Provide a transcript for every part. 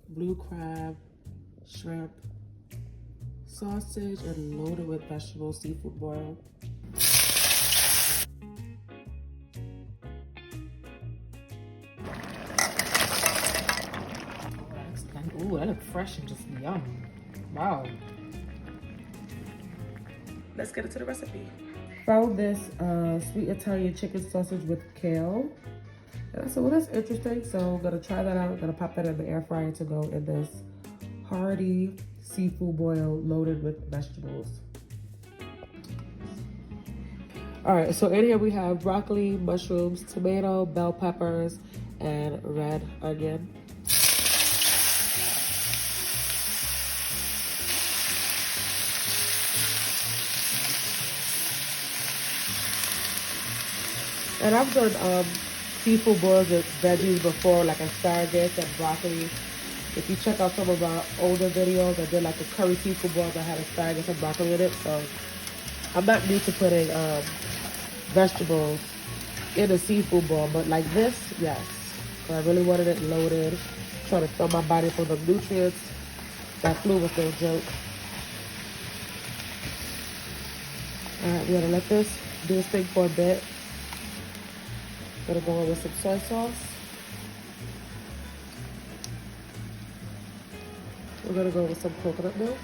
blue crab, shrimp, sausage, and loaded with vegetables, seafood boil. Ooh, that looks fresh and just yum. Wow. Let's get into the recipe. Found this sweet Italian chicken sausage with kale. And I said, well, that's interesting. So I'm gonna try that out. I'm gonna pop that in the air fryer to go in this hearty seafood boil loaded with vegetables. All right, so in here we have broccoli, mushrooms, tomato, bell peppers, and red onion. And I've done seafood boils with veggies before, like asparagus and broccoli. If you check out some of our older videos, I did like a curry seafood boil that had asparagus and broccoli in it. So I'm not new to putting vegetables in a seafood bowl, but like this, yes. So I really wanted it loaded, trying to fill my body full of nutrients. That flu was no joke. All right, we're gonna let this do its thing for a bit. Gonna go in with some soy sauce. We're gonna go with some coconut milk.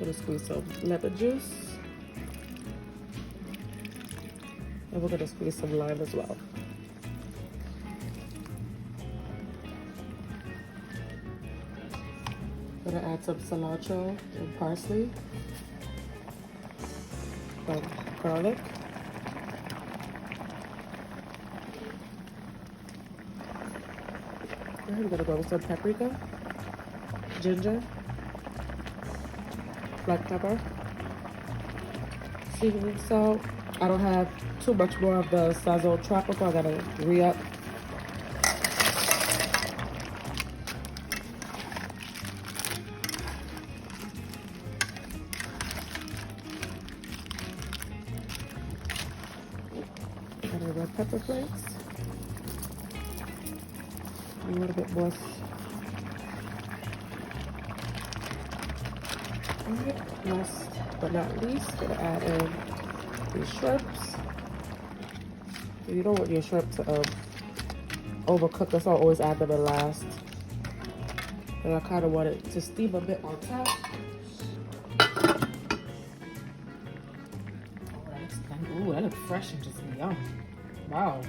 Gonna squeeze some lemon juice. And we're gonna squeeze some lime as well. Gonna add some cilantro and parsley, some garlic, and I'm gonna go with some paprika, ginger, black pepper, seasoning salt. I don't have too much more of the Sazon Tropical. I gotta re-up. And red pepper flakes. A little bit more. Alright, last but not least, gonna add in these shrimps. You don't want your shrimp to overcook, that's why I always add them in last. And I kind of want it to steam a bit on top. Ooh, that looks fresh and just yum. Wow.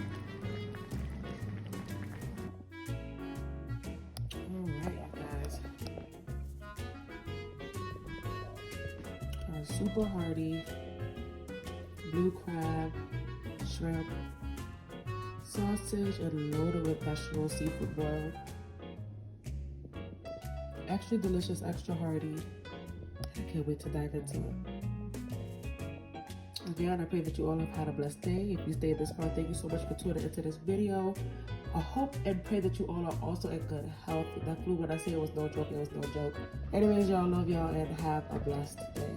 Alright, guys. Our super hearty blue crab, shrimp, sausage, and loaded with vegetable seafood boil. Extra delicious, extra hearty. I can't wait to dive into it. Again, I pray that you all have had a blessed day. If you stayed this far, thank you so much for tuning into this video. I hope and pray that you all are also in good health. That flu, when I say it was no joke, it was no joke. Anyways, y'all, love y'all and have a blessed day.